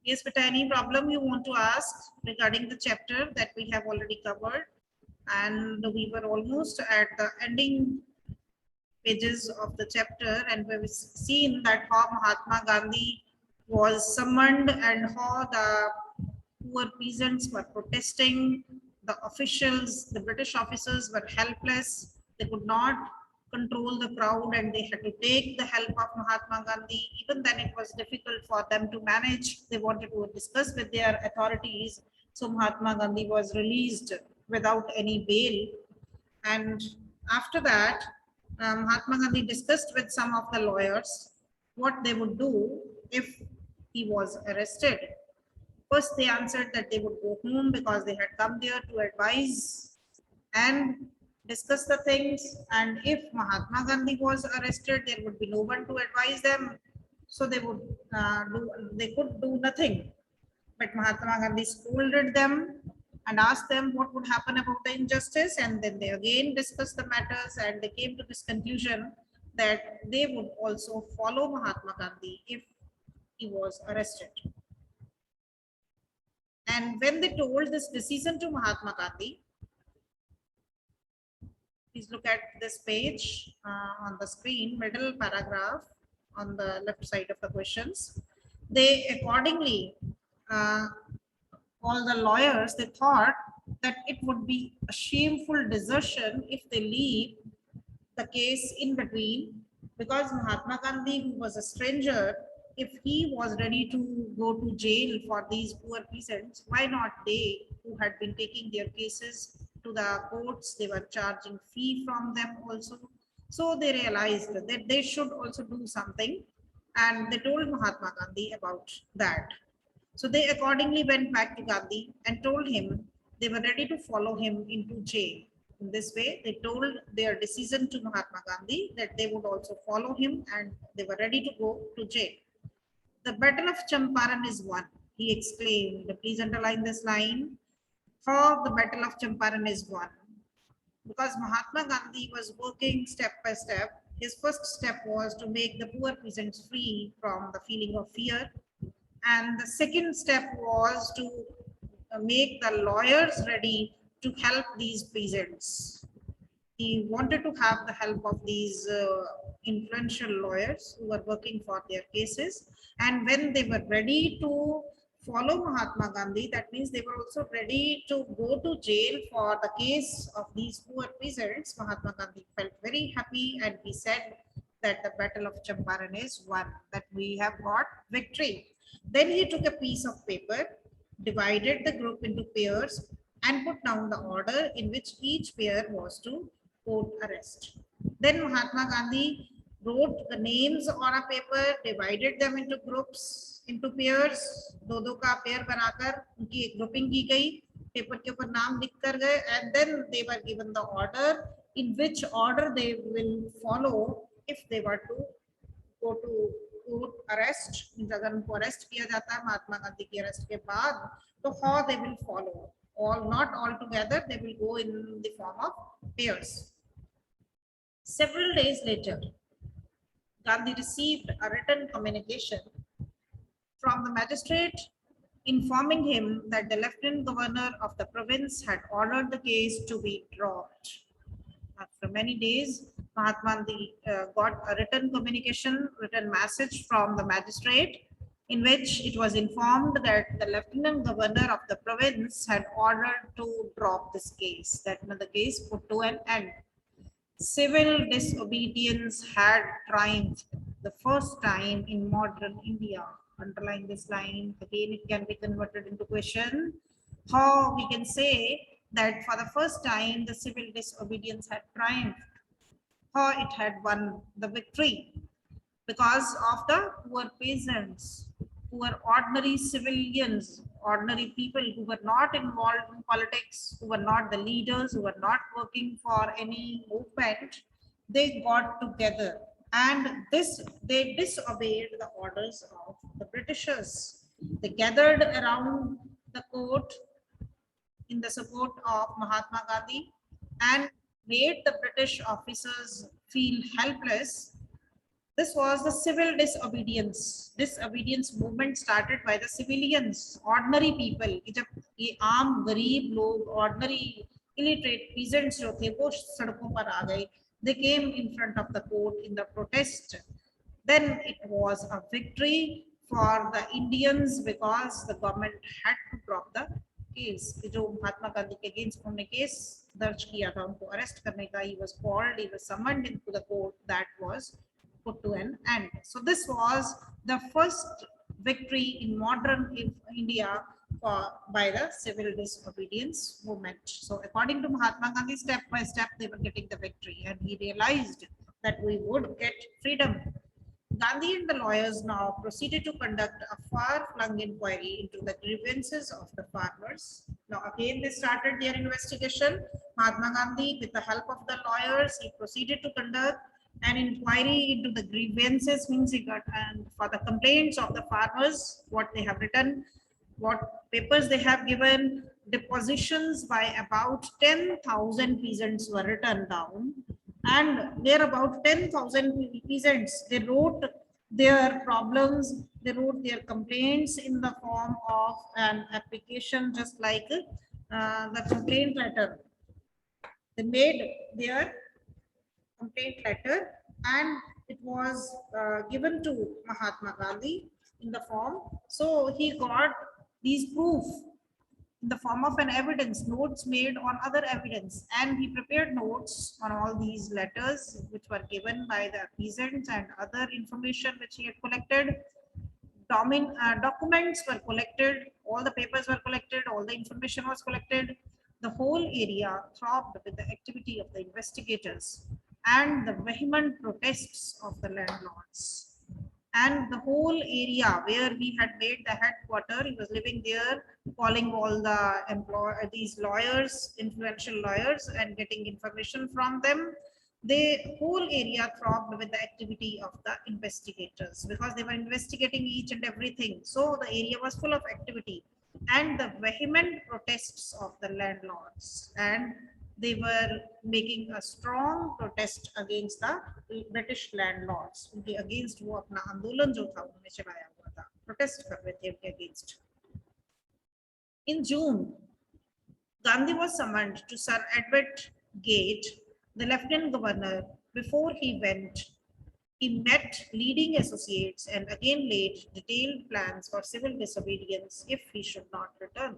Yes, but any problem you want to ask regarding the chapter that we have already covered? And we were almost at the ending pages of the chapter, and we've seen that how Mahatma Gandhi was summoned and how the poor peasants were protesting. The officials, the British officers were helpless. They could not control the crowd and they had to take the help of Mahatma Gandhi. Even then, it was difficult for them to manage. They wanted to discuss with their authorities. So, Mahatma Gandhi was released without any bail. And after that, Mahatma Gandhi discussed with some of the lawyers what they would do if he was arrested. First, they answered that they would go home because they had come there to advise and discuss the things. And if Mahatma Gandhi was arrested, there would be no one to advise them. So they could do nothing. But Mahatma Gandhi scolded them and asked them what would happen about the injustice. And then they again discussed the matters and they came to this conclusion that they would also follow Mahatma Gandhi if he was arrested. And when they told this decision to Mahatma Gandhi, please look at this page on the screen, middle paragraph on the left side of the questions. They accordingly, all the lawyers, they thought that it would be a shameful desertion if they leave the case in between, because Mahatma Gandhi, who was a stranger, if he was ready to go to jail for these poor peasants, why not they who had been taking their cases to the courts? They were charging fee from them also. So they realized that they should also do something, and they told Mahatma Gandhi about that. So they accordingly went back to Gandhi and told him they were ready to follow him into jail. In this way, they told their decision to Mahatma Gandhi that they would also follow him and they were ready to go to jail. The Battle of Champaran is won, he exclaimed. Please underline this line. How the Battle of Champaran is won. Because Mahatma Gandhi was working step by step. His first step was to make the poor peasants free from the feeling of fear. And the second step was to make the lawyers ready to help these peasants. He wanted to have the help of these influential lawyers who were working for their cases. And when they were ready to follow Mahatma Gandhi, that means they were also ready to go to jail for the case of these poor peasants. Mahatma Gandhi felt very happy and he said that the Battle of Champaran is won, that we have got victory. Then he took a piece of paper, divided the group into pairs, and put down the order in which each pair was to court arrest. Then Mahatma Gandhi wrote the names on a paper, divided them into groups, into pairs. दो का pair बनाकर उनकी एक grouping की गई, paper के ऊपर नाम लिख कर गए, and then they were given the order in which order they will follow if they were to go to court arrest. अगर उनको अरेस्ट किया जाता है महात्मा गांधी की अरेस्ट के बाद, तो how they will follow. All not all together, they will go in the form of pairs. Several days later, Gandhi received a written communication from the magistrate informing him that the lieutenant governor of the province had ordered the case to be dropped. After many days, Mahatma Gandhi got a written communication, written message from the magistrate in which it was informed that the lieutenant governor of the province had ordered to drop this case, that the case put to an end. Civil disobedience had triumphed the first time in modern India. Underline this line. Again, it can be converted into question. How we can say that for the first time the civil disobedience had triumphed, how it had won the victory, because of the poor peasants, poor ordinary civilians, ordinary people who were not involved in politics, who were not the leaders, who were not working for any movement. They got together and they disobeyed the orders of the Britishers. They gathered around the court in the support of Mahatma Gandhi and made the British officers feel helpless This was the civil disobedience. Disobedience movement started by the civilians, ordinary people. कि जब ये आम गरीब लोग, ordinary illiterate peasants जो थे वो सड़कों पर आ गए, they came in front of the court in the protest, then it was a victory for the Indians because the government had to drop the case. जो महात्मा गांधी के अगेंस्ट उन्होंने केस दर्ज किया था, उनको अरेस्ट करने का, he was called, he was summoned into the court, that was put to an end. So this was the first victory in modern India by the civil disobedience movement. So according to Mahatma Gandhi, step by step they were getting the victory, and he realized that we would get freedom. Gandhi and the lawyers now proceeded to conduct a far-flung inquiry into the grievances of the farmers. Now again they started their investigation. Mahatma Gandhi, with the help of the lawyers, he proceeded to conduct an inquiry into the grievances, means he got, and for the complaints of the farmers, what they have written, what papers they have given. Depositions by about 10,000 peasants were written down, and there about 10,000 peasants, they wrote their problems, they wrote their complaints in the form of an application, just like the complaint letter. They made their complaint letter, and it was given to Mahatma Gandhi in the form. So he got these proof in the form of an evidence, notes made on other evidence, and he prepared notes on all these letters which were given by the peasants and other information which he had collected. Documents were collected, all the papers were collected, all the information was collected. The whole area throbbed with the activity of the investigators and the vehement protests of the landlords. And the whole area where he had made the headquarter, he was living there, calling all the these lawyers, influential lawyers, and getting information from them. The whole area throbbed with the activity of the investigators because they were investigating each and everything. So the area was full of activity and the vehement protests of the landlords, and they were making a strong protest against the British landlords. उनके against वो अपना आंदोलन जो था उन्होंने चलाया हुआ था, protest कर रहे थे उनके against. In June, Gandhi was summoned to Sir Edward Gate, the Lieutenant Governor. Before he went, he met leading associates and again laid detailed plans for civil disobedience if he should not return.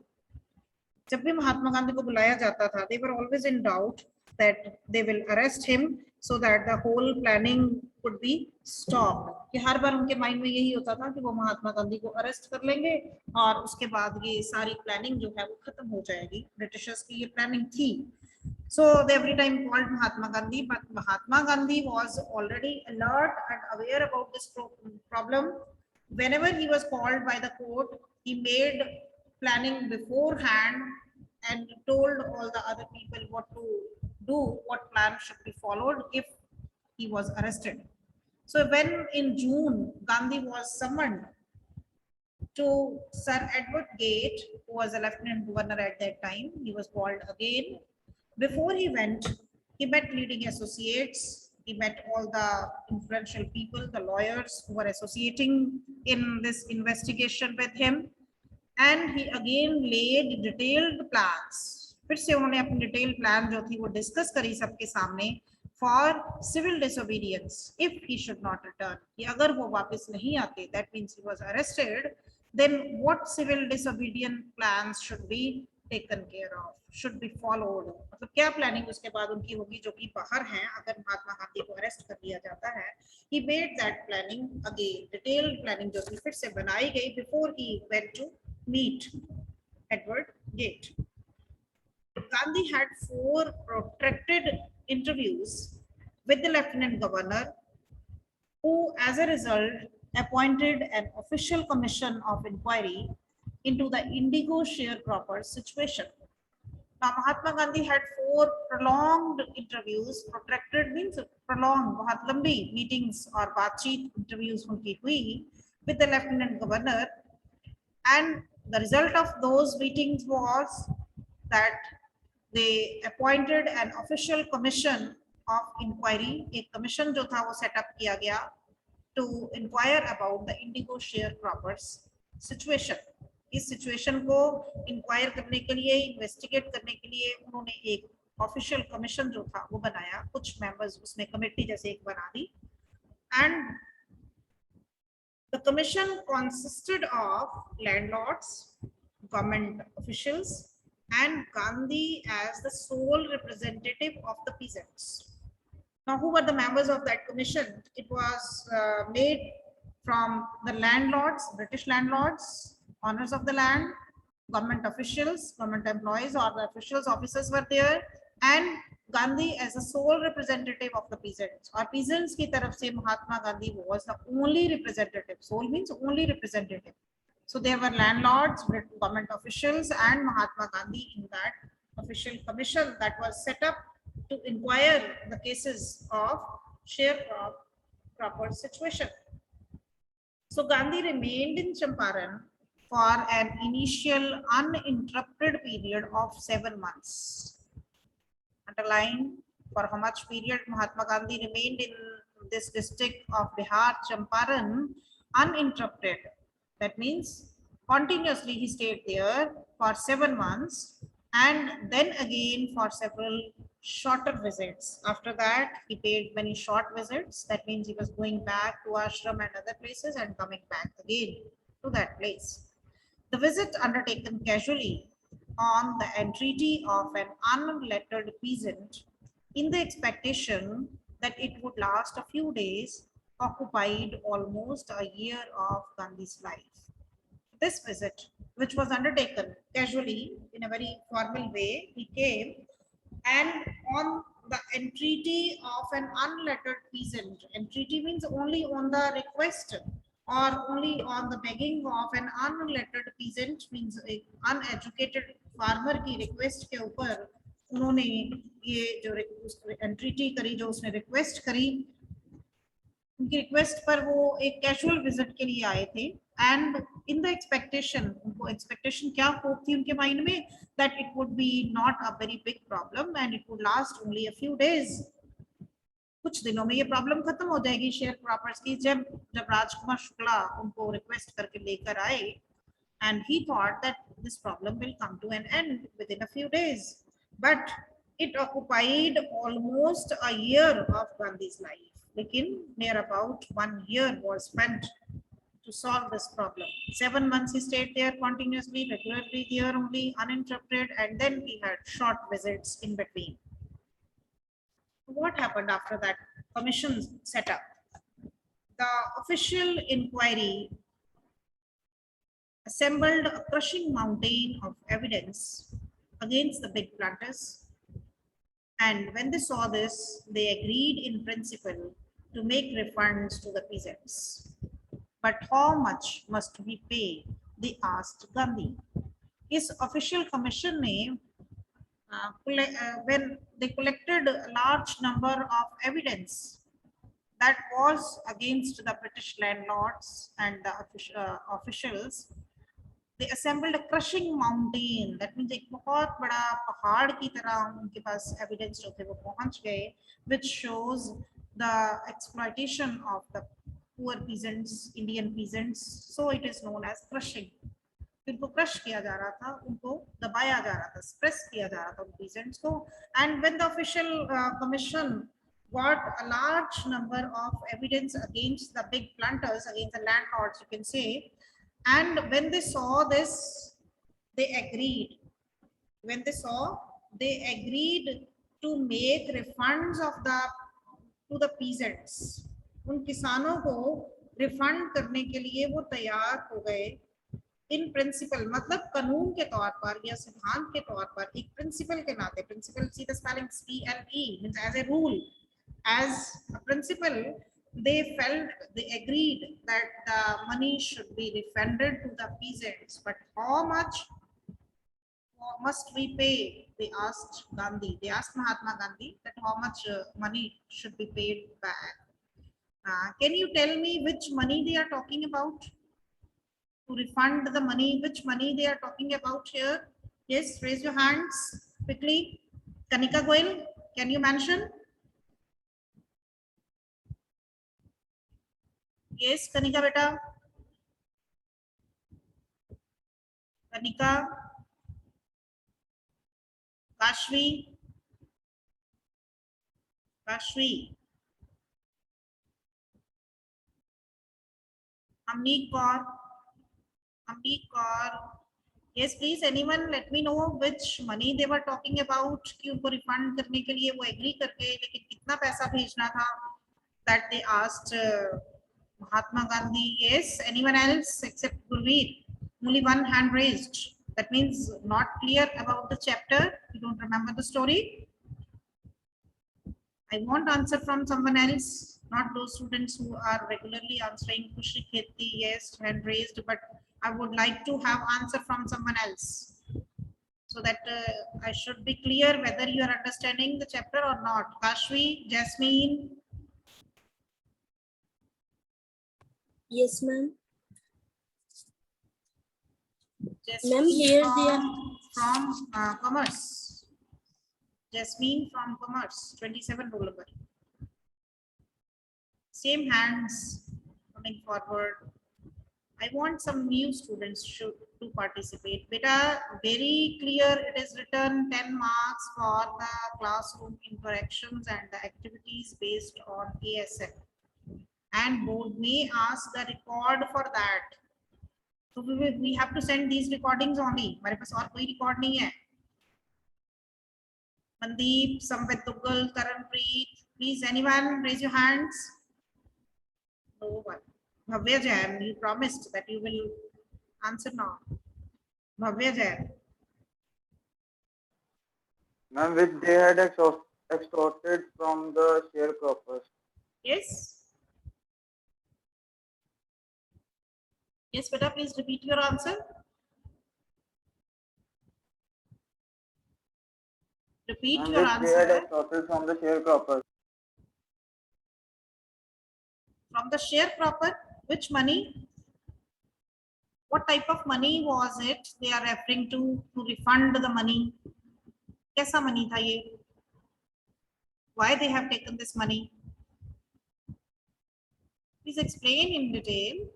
जब भी महात्मा गांधी को बुलाया जाता था, they were always in doubt that they will arrest him so that the whole planning could be stopped. कि हर बार उनके mind में यही होता था कि वो महात्मा गांधी को अरेस्ट कर लेंगे और उसके बाद ये सारी प्लानिंग जो है वो खत्म हो जाएगी. ब्रिटिशर्स की ये प्लानिंग थी. So they every time called Mahatma Gandhi, but Mahatma Gandhi was already alert and aware about this problem. Whenever he was called by the court, he made planning beforehand and told all the other people what to do, what plan should be followed if he was arrested. So when in June, Gandhi was summoned to Sir Edward Gate, who was a lieutenant governor at that time, he was called again. Before he went, he met leading associates, he met all the influential people, the lawyers who were associating in this investigation with him, and he again laid detailed plans. फिर से उन्होंने अपनी detailed plan जो थी वो discuss करी सबके सामने for civil disobedience if he should not return. कि अगर वो वापस नहीं आते, that means he was arrested, then what civil disobedient plans should be taken care of, should be followed. मतलब क्या प्लानिंग उसके बाद उनकी होगी जो कि बाहर हैं अगर महात्मा गांधी को अरेस्ट कर लिया जाता है. He made that planning again, detailed planning जो थी फिर से बनाई गई before he went to meet Edward Gate. Gandhi had 4 protracted interviews with the Lieutenant Governor, who as a result appointed an official commission of inquiry into the indigo sharecropper situation. Now Mahatma Gandhi had 4 prolonged interviews. Protracted means prolonged, बहुत लंबी meetings और बातचीत interviews उनकी हुई with the Lieutenant Governor, and the result of those meetings was that they appointed an official commission of inquiry. एक commission जो था वो set up किया गया to inquire about the indigo sharecroppers situation. इस सिचुएशन को इंक्वायर करने के लिए, इन्वेस्टिगेट करने के लिए उन्होंने एक ऑफिशियल कमीशन जो था वो बनाया, कुछ मेंबर्स उसमें कमेटी जैसे एक बना दी, and the commission consisted of landlords, government officials, and Gandhi as the sole representative of the peasants. Now, who were the members of that commission? It was made from the landlords, British landlords, owners of the land, government officials, government employees, or the officials, officers were there, and Gandhi as a sole representative of the peasants. Or peasants की तरफ से Mahatma Gandhi was the only representative. Sole means only representative. So there were landlords, government officials, and Mahatma Gandhi in that official commission that was set up to inquire the cases of sharecropper situation. So Gandhi remained in Champaran for an initial uninterrupted period of 7 months. Underline for how much period Mahatma Gandhi remained in this district of Bihar, Champaran, uninterrupted. That means continuously he stayed there for 7 months, and then again for several shorter visits. After that, he paid many short visits. That means he was going back to ashram and other places and coming back again to that place. The visit undertaken casually on the entreaty of an unlettered peasant in the expectation that it would last a few days occupied almost a year of Gandhi's life. This visit, which was undertaken casually in a very formal way, he came, and on the entreaty of an unlettered peasant, entreaty means only on the request or only on the begging of an unlettered peasant, means a uneducated farmer की request के ऊपर उन्होंने ये जो entreaty करी, जो उसने request करी, उनकी रिक्वेस्ट पर वो एक कैजुअल विजिट के लिए आए थे, एंड इन द एक्सपेक्टेशन, उनको एक्सपेक्टेशन क्या होप थी उनके माइंड में, that it would be not a very big problem and it would last only a few days. कुछ दिनों में ये प्रॉब्लम खत्म हो जाएगी शेयर क्रॉपर्स की. जब राजकुमार शुक्ला उनको रिक्वेस्ट करके लेकर आए, and he thought that this problem will come to an end within a few days, but it occupied almost a year of Gandhi's life. Lekin near about 1 year was spent to solve this problem. 7 months he stayed there continuously, regularly there only, uninterrupted, and then he had short visits in between. What happened after that commission set up? The official inquiry assembled a crushing mountain of evidence against the big planters, and when they saw this, they agreed in principle to make refunds to the peasants. But how much must we pay? They asked Gandhi. Is official commission ne, when they collected a large number of evidence that was against the British landlords and the officials, they assembled a crushing mountain. That means एक बहुत बड़ा पहाड़ की तरह उनके पास evidence जो थे वो पहुंच गए, which shows the exploitation of the poor peasants, Indian peasants. So it is known as crushing. उनको crush किया जा रहा था, उनको दबाया जा रहा था, suppress किया जा रहा था उन peasants को. And when the official commission got a large number of evidence against the big planters, against the landlords, you can say, and when they saw this, they agreed. When they saw, they agreed to make refunds of to the peasants. उन किसानों को refund करने के लिए वो तैयार हो गए. इन प्रिंसिपल मतलब कानून के तौर पर या सिद्धांत के तौर पर, एक प्रिंसिपल के नाते, principle see the spelling PLE means as a rule, as a principle, they felt, they agreed that the money should be refunded to the peasants. But how much must we pay? They asked Gandhi. They asked Mahatma Gandhi that how much money should be paid back. Can you tell me which money they are talking about? To refund the money, which money they are talking about here? Yes, raise your hands quickly. Kanika Goyal, can you mention? Yes, Kanika beta. Kanika, Kashvi, Kashvi, Amneek Kaur, Amneek Kaur. Yes, please. Anyone, let me know which money they were talking about. कि उनको refund करने के लिए वो agree कर गए, लेकिन कितना पैसा भेजना था? That they asked Mahatma Gandhi. Yes. Anyone else except Gurveer? Only one hand raised. That means not clear about the chapter. You don't remember the story. I want answer from someone else, not those students who are regularly answering Kushi Kheti, yes, hand raised, but I would like to have answer from someone else so that I should be clear whether you are understanding the chapter or not. Kashvi, Jasmine. Yes, ma'am. Jasmine here they are. from Commerce. Jasmine from Commerce, 27 roll number. Same hands coming forward. I want some new students to participate. Beta, very clear, it is written 10 marks for the classroom interactions and the activities based on ASF. And board may ask the record for that. So we have to send these recordings only. हमारे पास और कोई record नहीं है. Mandeep, Samvit Duggal, Karanpreet, please anyone raise your hands. No one. Bhavya Jain, you promised that you will answer now. Bhavya Jain. Ma'am, which they had extorted from the sharecroppers. Yes. Yes, beta, please repeat your answer. Repeat Ma'am, your which they had answer. extorted from the sharecroppers. From the sharecropper, which money? What type of money was it they are referring to refund the money? कैसा money था ये? Why they have taken this money? Please explain in detail.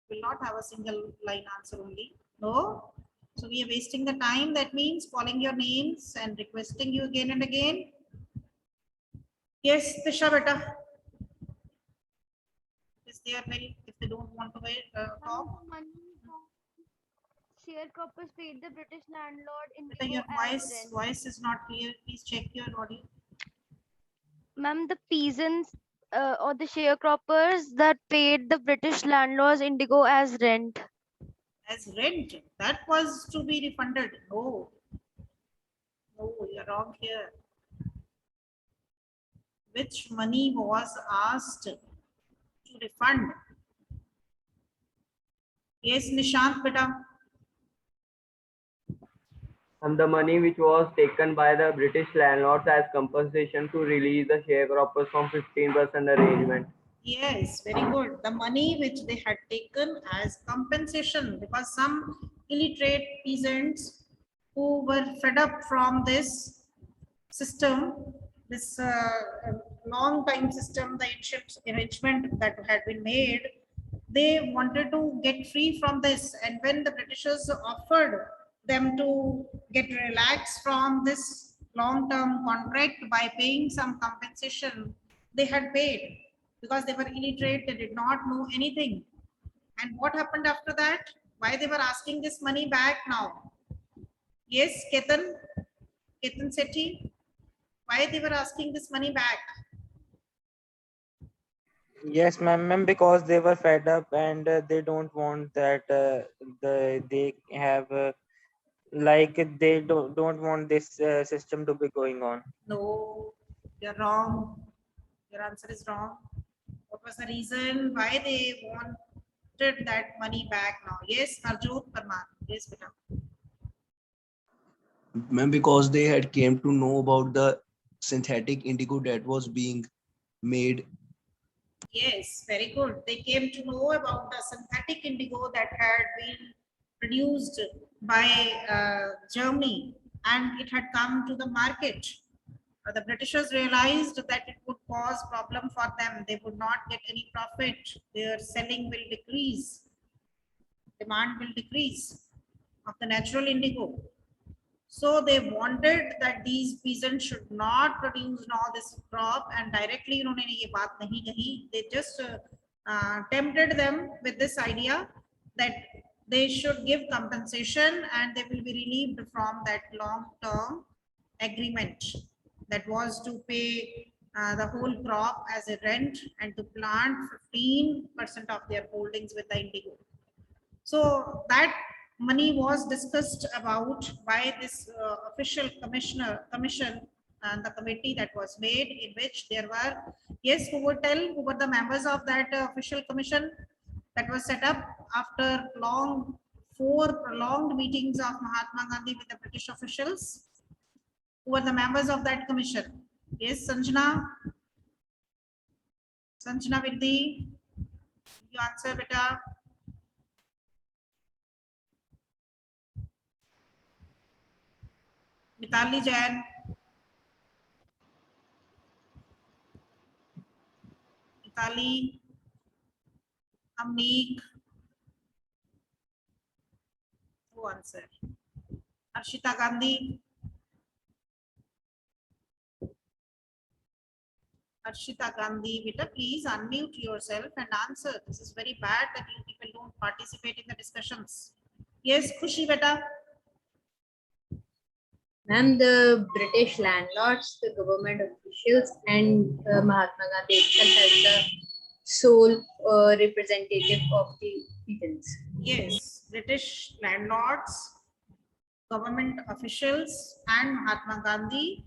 Will not have a single line answer only. No. So we are wasting the time. That means calling your names and requesting you again and again. Yes, Tisha beta. Is there very, if they don't want to wait, talk? Sharecroppers paid the British landlord in Beta, your voice is not clear. Please check your audio. Ma'am, the peasants or the sharecroppers that paid the British landlords indigo as rent. As rent, that was to be refunded. No, no, you're wrong here. Which money was asked to refund? Yes, Nishant beta. And the money which was taken by the British landlords as compensation to release the sharecroppers from 15% arrangement. Yes, very good. The money which they had taken as compensation, because some illiterate peasants who were fed up from this system, this long time system, the ancient arrangement that had been made, they wanted to get free from this. And when the Britishers offered them to get relaxed from this long-term contract by paying some compensation, they had paid because they were illiterate, they did not know anything. And what happened after that? Why they were asking this money back now? Yes, Ketan Sethi, why they were asking this money back? Yes, ma'am, because they were fed up and they don't want that they have like they don't want this system to be going on. No, you're wrong. Your answer is wrong. What was the reason why they wanted that money back now? Yes, Harjot Parmar. Yes, beta. Ma'am, because they had came to know about the synthetic indigo that was being made. Yes, very good. They came to know about the synthetic indigo that had been produced by Germany, and it had come to the market. the Britishers realized that it would cause problem for them. They would not get any profit. Their selling will decrease. Demand will decrease of the natural indigo. So they wanted that these peasants should not produce all this crop, and directly उन्होंने ये बात नहीं कही. They just tempted them with this idea that they should give compensation and they will be relieved from that long-term agreement that was to pay the whole crop as a rent and to plant 15% of their holdings with the indigo. So that money was discussed about by this official commission and the committee that was made, in which there were, yes, who would tell who were the members of that official commission that was set up after four prolonged meetings of Mahatma Gandhi with the British officials? Who were the members of that commission? Yes, Sanjana Vidhi, you answer, beta. Mitali Jain. Mitali, Amneek. Who answer? Arshita Gandhi. Arshita Gandhi, beta, please unmute yourself and answer. This is very bad that you people don't participate in the discussions. Yes, Khushi, beta. Ma'am, the British landlords, the government officials, and Mahatma Gandhi itself as the sole representative of the peasants. Yes, British landlords, government officials, and Mahatma Gandhi,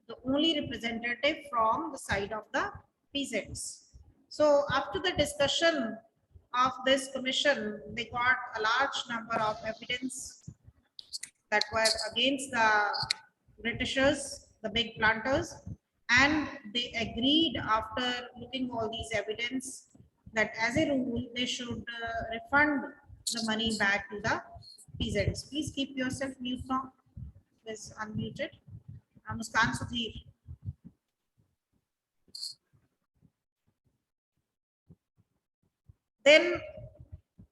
the only representative from the side of the peasants. So after the discussion of this commission, they got a large number of evidence that were against the Britishers, the big planters, and they agreed after looking all these evidence that as a rule they should refund the money back to the peasants. Please keep yourself mute now. Please unmuted. Muskan Sudhir. Then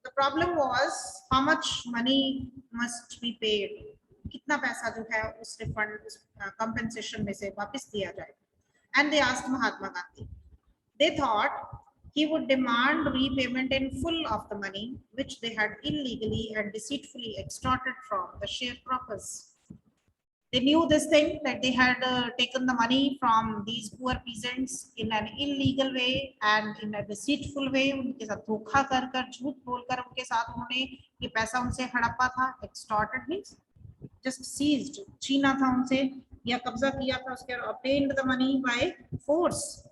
the problem was how much money must be paid. कितना पैसा जो है उस refund, उस compensation में से वापस दिया जाए. And they asked Mahatma Gandhi. They thought he would demand repayment in full of the money which they had illegally and deceitfully extorted from the sharecroppers. They knew this thing, that they had taken the money from these poor peasants in an illegal way and in a deceitful way. उनके साथ धोखा कर झूठ बोलकर उनके साथ उन्होंने ये पैसा उनसे हड़पा था. Extorted means just seized, छीना था उनसे या कब्जा किया था उसके, obtained the money by force.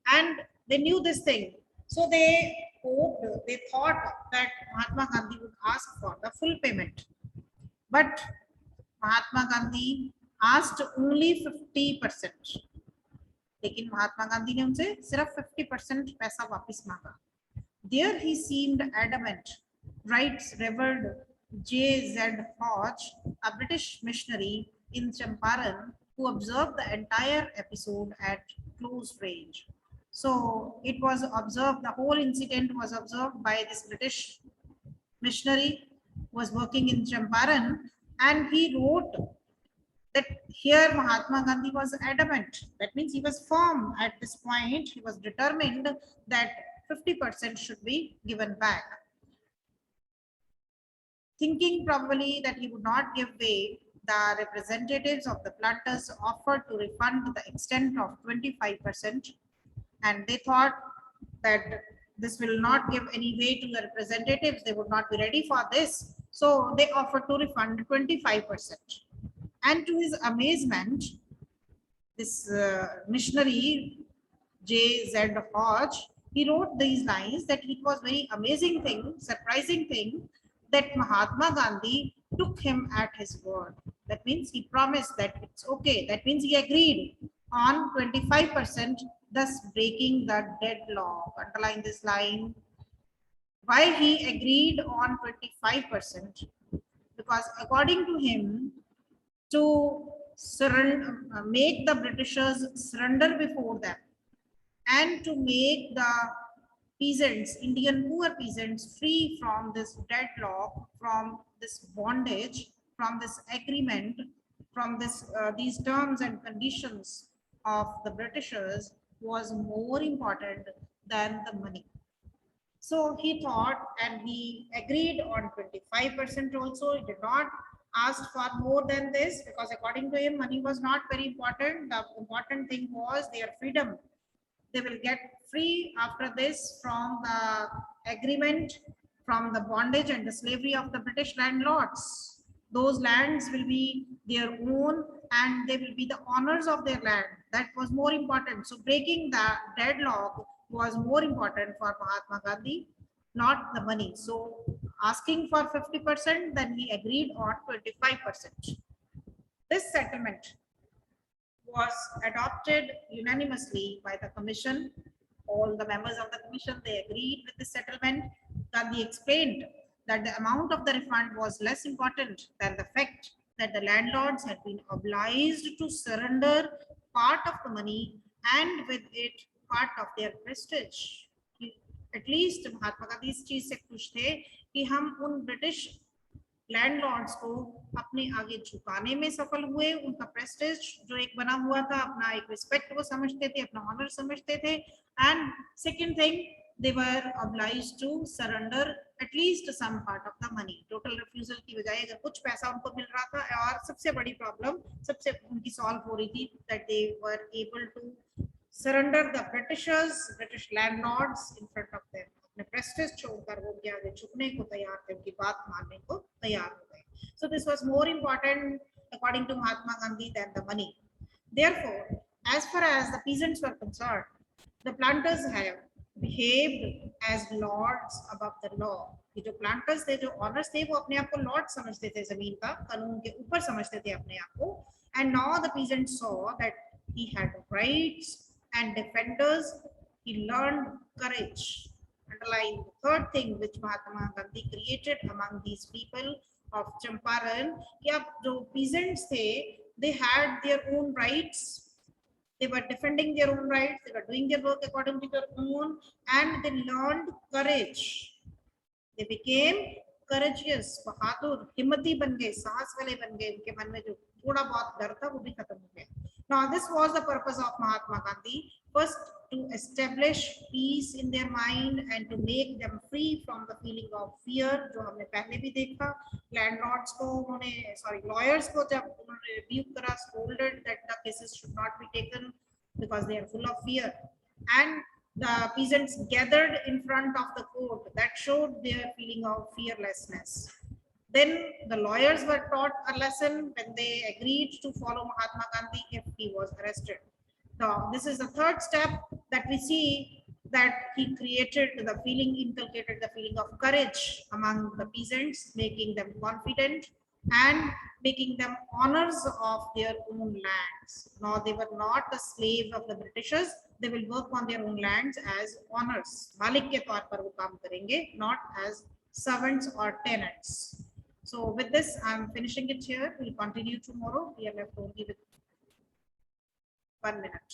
And they knew this thing, so they hoped, they thought that Mahatma Gandhi would ask for the full payment, but Mahatma Gandhi asked only 50%. लेकिन महात्मा गांधी ने उनसे सिर्फ 50% पैसा वापस मांगा. There he seemed adamant, writes Reverend J.Z. Hodge, a British missionary in Champaran, who observed the entire episode at close range. So it was observed, the whole incident was observed by this British missionary who was working in Champaran, and he wrote that here Mahatma Gandhi was adamant. That means he was firm at this point. He was determined that 50% should be given back. Thinking probably that he would not give way, the representatives of the planters offered to refund the extent of 25%, and they thought that this will not give any way to the representatives. They would not be ready for this. So they offered to refund 25%. And to his amazement, this missionary J.Z. Hodge, he wrote these lines that it was very amazing thing, surprising thing, that Mahatma Gandhi took him at his word. That means he promised that it's okay. That means he agreed on 25%, thus breaking the deadlock. Underline this line. Why he agreed on 25%? Because according to him, to make the Britishers surrender before them, and to make the peasants, Indian poor peasants, free from this deadlock, from this bondage, from this agreement, from these terms and conditions of the Britishers, was more important than the money. So he thought, and he agreed on 25% also. He did not ask for more than this, because according to him, money was not very important. The important thing was their freedom. They will get free after this from the agreement, from the bondage and the slavery of the British landlords. Those lands will be their own, and they will be the owners of their land. That was more important. So breaking the deadlock was more important for Mahatma Gandhi, not the money. So asking for 50%, then he agreed on 25%. This settlement was adopted unanimously by the commission. All the members of the commission, they agreed with the settlement. Gandhi explained that the amount of the refund was less important than the fact that the landlords had been obliged to surrender part of the money, and with it part of their prestige. At least Mahatma Gandhi इस चीज से खुश थे कि हम उन British landlords को अपने आगे झुकाने में सफल हुए। उनका प्रेस्टीज जो एक बना हुआ था, अपना एक रिस्पेक्ट वो समझते थे, अपना ऑनर समझते थे। And second thing, they were obliged to surrender at least some part of the money. Total refusal की बजाय अगर कुछ पैसा उनको मिल रहा था, और सबसे बड़ी प्रॉब्लम सबसे उनकी सॉल्व हो रही थी, that they were able to surrender the British landlords in front of them. अपने प्रेस्टीज छोड़कर वो उनके आगे झुकने को तैयार थे, उनकी बात मानने को तैयार हो गए. So this was more important according to Mahatma Gandhi than the money. Therefore, as far as the peasants were concerned, the planters have behaved as lords above the law. ये जो planters थे, जो owners थे, वो अपने आप को lord समझते थे, जमीन का कानून के ऊपर समझते थे अपने आप को. And now the peasants saw that he had rights and defenders. He learned courage. Underlying the third thing which Mahatma Gandhi created among these people of Champaran, कि अब जो peasants थे, they had their own rights. They were defending their own rights. They were doing their work according to their own, and they learned courage. They became courageous, बहादुर, हिम्मती बन गए, साहस वाले बन गए. उनके मन में जो थोड़ा बहुत डर था, वो भी खत्म हो गया. Now, this was the purpose of Mahatma Gandhi. First, to establish peace in their mind and to make them free from the feeling of fear, जो हमने पहले भी देखा. Landlords को उन्होंने, lawyers को जब उन्होंने rebuke करा, scolded that the cases should not be taken because they are full of fear. And the peasants gathered in front of the court. That showed their feeling of fearlessness. Then the lawyers were taught a lesson when they agreed to follow Mahatma Gandhi if he was arrested. So this is the third step that we see, that he created the feeling, inculcated the feeling of courage among the peasants, making them confident and making them owners of their own lands. Now they were not the slaves of the Britishers. They will work on their own lands as owners. मालिक के तौर पर वो काम करेंगे, not as servants or tenants. So with this, I'm finishing it here. We'll continue tomorrow. We are left only with 1 minute.